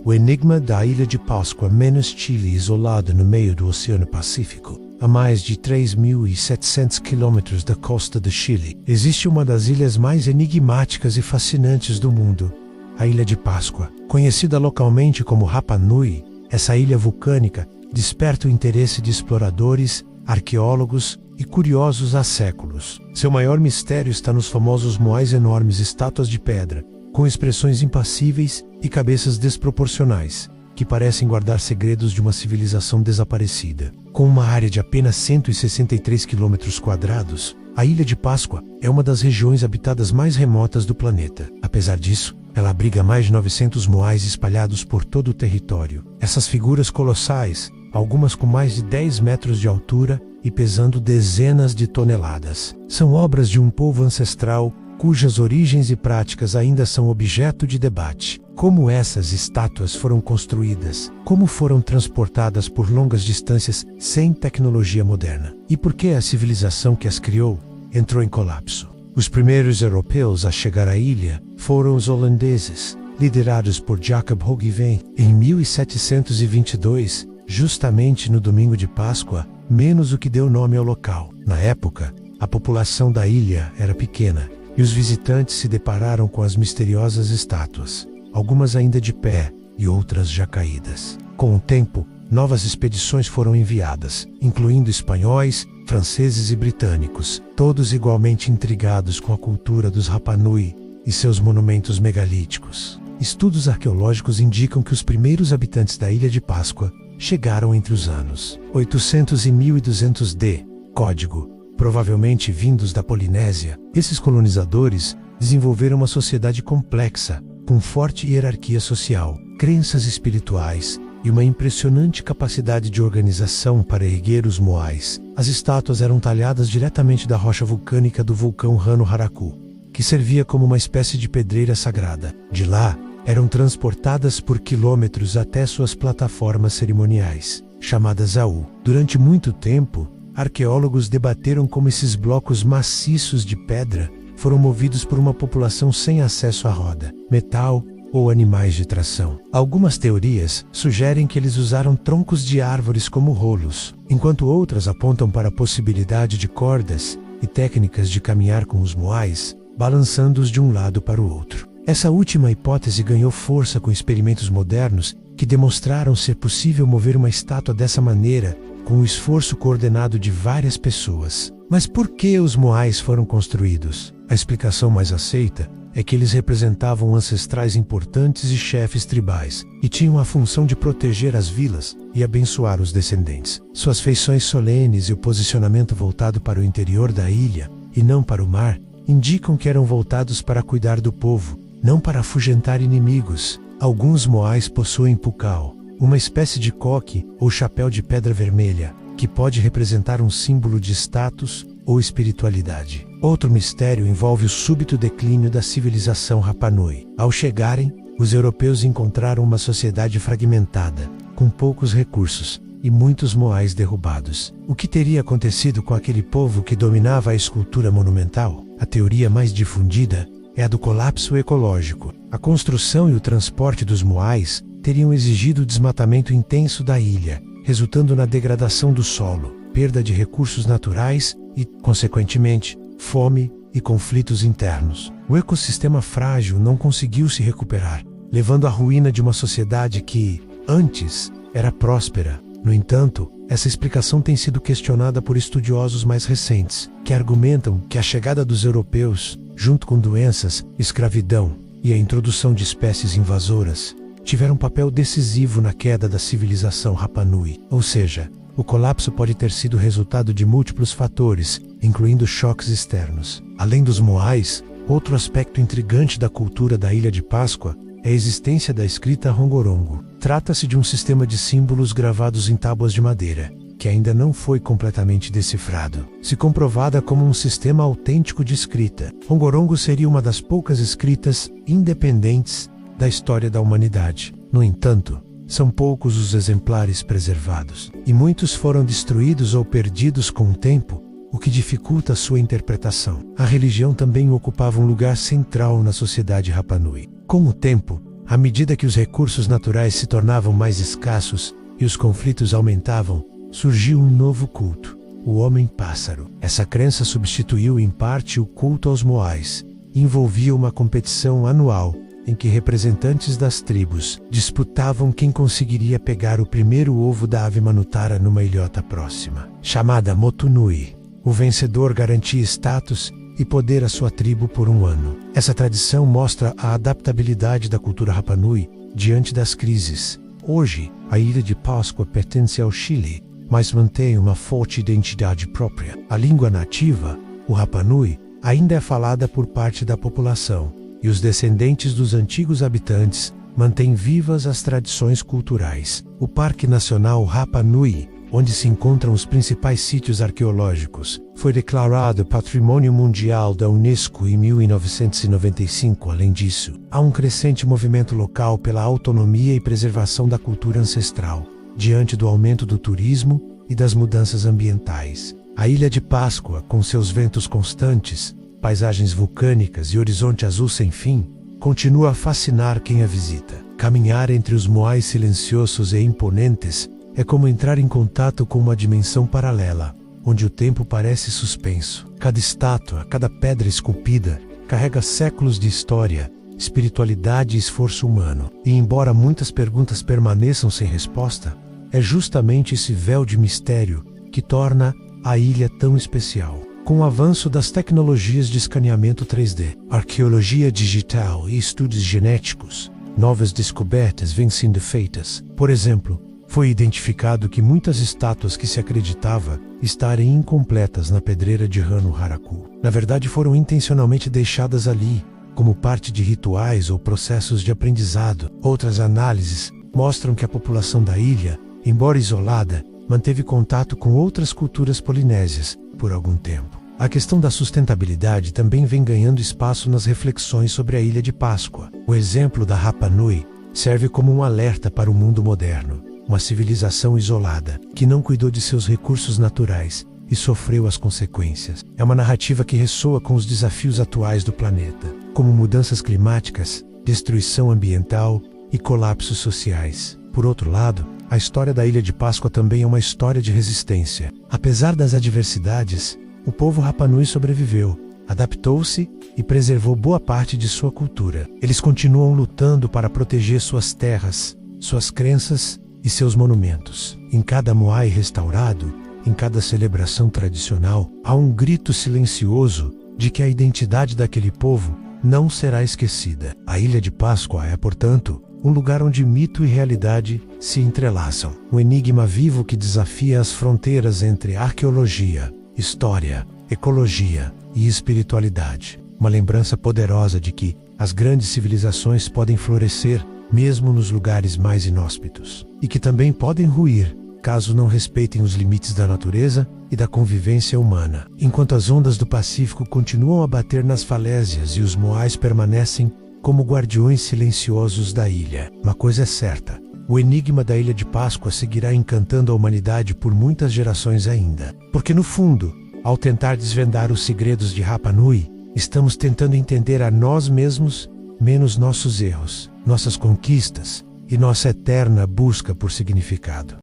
O enigma da Ilha de Páscoa, menos Chile, isolada no meio do Oceano Pacífico, a mais de 3.700 quilômetros da costa do Chile, existe uma das ilhas mais enigmáticas e fascinantes do mundo, a Ilha de Páscoa. Conhecida localmente como Rapa Nui, essa ilha vulcânica desperta o interesse de exploradores, arqueólogos e curiosos há séculos. Seu maior mistério está nos famosos moais enormes, estátuas de pedra, com expressões impassíveis e cabeças desproporcionais, que parecem guardar segredos de uma civilização desaparecida. Com uma área de apenas 163 km², a Ilha de Páscoa é uma das regiões habitadas mais remotas do planeta. Apesar disso, ela abriga mais de 900 moais espalhados por todo o território. Essas figuras colossais, algumas com mais de 10 metros de altura e pesando dezenas de toneladas, são obras de um povo ancestral cujas origens e práticas ainda são objeto de debate. Como essas estátuas foram construídas? Como foram transportadas por longas distâncias sem tecnologia moderna? E por que a civilização que as criou entrou em colapso? Os primeiros europeus a chegar à ilha foram os holandeses, liderados por Jacob Roggeveen, em 1722, justamente no domingo de Páscoa, menos o que deu nome ao local. Na época, a população da ilha era pequena, e os visitantes se depararam com as misteriosas estátuas, algumas ainda de pé e outras já caídas. Com o tempo, novas expedições foram enviadas, incluindo espanhóis, franceses e britânicos, todos igualmente intrigados com a cultura dos Rapa Nui e seus monumentos megalíticos. Estudos arqueológicos indicam que os primeiros habitantes da Ilha de Páscoa chegaram entre os anos 800 e 1200 d. Código. Provavelmente vindos da Polinésia, esses colonizadores desenvolveram uma sociedade complexa, com forte hierarquia social, crenças espirituais e uma impressionante capacidade de organização para erguer os moais. As estátuas eram talhadas diretamente da rocha vulcânica do vulcão Rano Haraku, que servia como uma espécie de pedreira sagrada. De lá, eram transportadas por quilômetros até suas plataformas cerimoniais, chamadas Aú. Durante muito tempo, arqueólogos debateram como esses blocos maciços de pedra foram movidos por uma população sem acesso à roda, metal ou animais de tração. Algumas teorias sugerem que eles usaram troncos de árvores como rolos, enquanto outras apontam para a possibilidade de cordas e técnicas de caminhar com os moais, balançando-os de um lado para o outro. Essa última hipótese ganhou força com experimentos modernos que demonstraram ser possível mover uma estátua dessa maneira com o esforço coordenado de várias pessoas. Mas por que os moais foram construídos? A explicação mais aceita é que eles representavam ancestrais importantes e chefes tribais, e tinham a função de proteger as vilas e abençoar os descendentes. Suas feições solenes e o posicionamento voltado para o interior da ilha, e não para o mar, indicam que eram voltados para cuidar do povo, não para afugentar inimigos. Alguns moais possuem pucal, uma espécie de coque ou chapéu de pedra vermelha, que pode representar um símbolo de status ou espiritualidade. Outro mistério envolve o súbito declínio da civilização Rapa Nui. Ao chegarem, os europeus encontraram uma sociedade fragmentada, com poucos recursos e muitos moais derrubados. O que teria acontecido com aquele povo que dominava a escultura monumental? A teoria mais difundida é a do colapso ecológico. A construção e o transporte dos moais teriam exigido o desmatamento intenso da ilha, resultando na degradação do solo, perda de recursos naturais e, consequentemente, fome e conflitos internos. O ecossistema frágil não conseguiu se recuperar, levando à ruína de uma sociedade que, antes, era próspera. No entanto, essa explicação tem sido questionada por estudiosos mais recentes, que argumentam que a chegada dos europeus, junto com doenças, escravidão e a introdução de espécies invasoras, tiveram um papel decisivo na queda da civilização Rapa Nui. Ou seja, o colapso pode ter sido resultado de múltiplos fatores, incluindo choques externos. Além dos moais, outro aspecto intrigante da cultura da Ilha de Páscoa é a existência da escrita rongorongo. Trata-se de um sistema de símbolos gravados em tábuas de madeira, que ainda não foi completamente decifrado. Se comprovada como um sistema autêntico de escrita, rongorongo seria uma das poucas escritas independentes da história da humanidade. No entanto, são poucos os exemplares preservados, e muitos foram destruídos ou perdidos com o tempo, o que dificulta sua interpretação. A religião também ocupava um lugar central na sociedade Rapa Nui. Com o tempo, À medida que os recursos naturais se tornavam mais escassos e os conflitos aumentavam, surgiu um novo culto, o homem-pássaro. Essa crença substituiu em parte o culto aos moais e envolvia uma competição anual em que representantes das tribos disputavam quem conseguiria pegar o primeiro ovo da ave manutara numa ilhota próxima. Chamada Motunui, o vencedor garantia status e poder à sua tribo por um ano. Essa tradição mostra a adaptabilidade da cultura Rapa Nui diante das crises. Hoje, a Ilha de Páscoa pertence ao Chile, mas mantém uma forte identidade própria. A língua nativa, o Rapa Nui, ainda é falada por parte da população, e os descendentes dos antigos habitantes mantêm vivas as tradições culturais. O Parque Nacional Rapa Nui, onde se encontram os principais sítios arqueológicos, foi declarado Patrimônio Mundial da Unesco em 1995. Além disso, há um crescente movimento local pela autonomia e preservação da cultura ancestral, diante do aumento do turismo e das mudanças ambientais. A Ilha de Páscoa, com seus ventos constantes, paisagens vulcânicas e horizonte azul sem fim, continua a fascinar quem a visita. Caminhar entre os moais silenciosos e imponentes é como entrar em contato com uma dimensão paralela, onde o tempo parece suspenso. Cada estátua, cada pedra esculpida, carrega séculos de história, espiritualidade e esforço humano. E embora muitas perguntas permaneçam sem resposta, é justamente esse véu de mistério que torna a ilha tão especial. Com o avanço das tecnologias de escaneamento 3D, arqueologia digital e estudos genéticos, novas descobertas vêm sendo feitas. Por exemplo, foi identificado que muitas estátuas que se acreditava estarem incompletas na pedreira de Rano Haraku, na verdade foram intencionalmente deixadas ali, como parte de rituais ou processos de aprendizado. Outras análises mostram que a população da ilha, embora isolada, manteve contato com outras culturas polinésias por algum tempo. A questão da sustentabilidade também vem ganhando espaço nas reflexões sobre a Ilha de Páscoa. O exemplo da Rapa Nui serve como um alerta para o mundo moderno, uma civilização isolada, que não cuidou de seus recursos naturais e sofreu as consequências. É uma narrativa que ressoa com os desafios atuais do planeta, como mudanças climáticas, destruição ambiental e colapsos sociais. Por outro lado, a história da Ilha de Páscoa também é uma história de resistência. Apesar das adversidades, o povo Rapa Nui sobreviveu, adaptou-se e preservou boa parte de sua cultura. Eles continuam lutando para proteger suas terras, suas crenças e seus monumentos. Em cada moai restaurado, em cada celebração tradicional, há um grito silencioso de que a identidade daquele povo não será esquecida. A Ilha de Páscoa é, portanto, um lugar onde mito e realidade se entrelaçam. Um enigma vivo que desafia as fronteiras entre arqueologia, história, ecologia e espiritualidade. Uma lembrança poderosa de que as grandes civilizações podem florescer mesmo nos lugares mais inóspitos, e que também podem ruir caso não respeitem os limites da natureza e da convivência humana. Enquanto as ondas do Pacífico continuam a bater nas falésias e os moais permanecem como guardiões silenciosos da ilha, uma coisa é certa: o enigma da Ilha de Páscoa seguirá encantando a humanidade por muitas gerações ainda. Porque no fundo, ao tentar desvendar os segredos de Rapa Nui, estamos tentando entender a nós mesmos, menos nossos erros, nossas conquistas e nossa eterna busca por significado.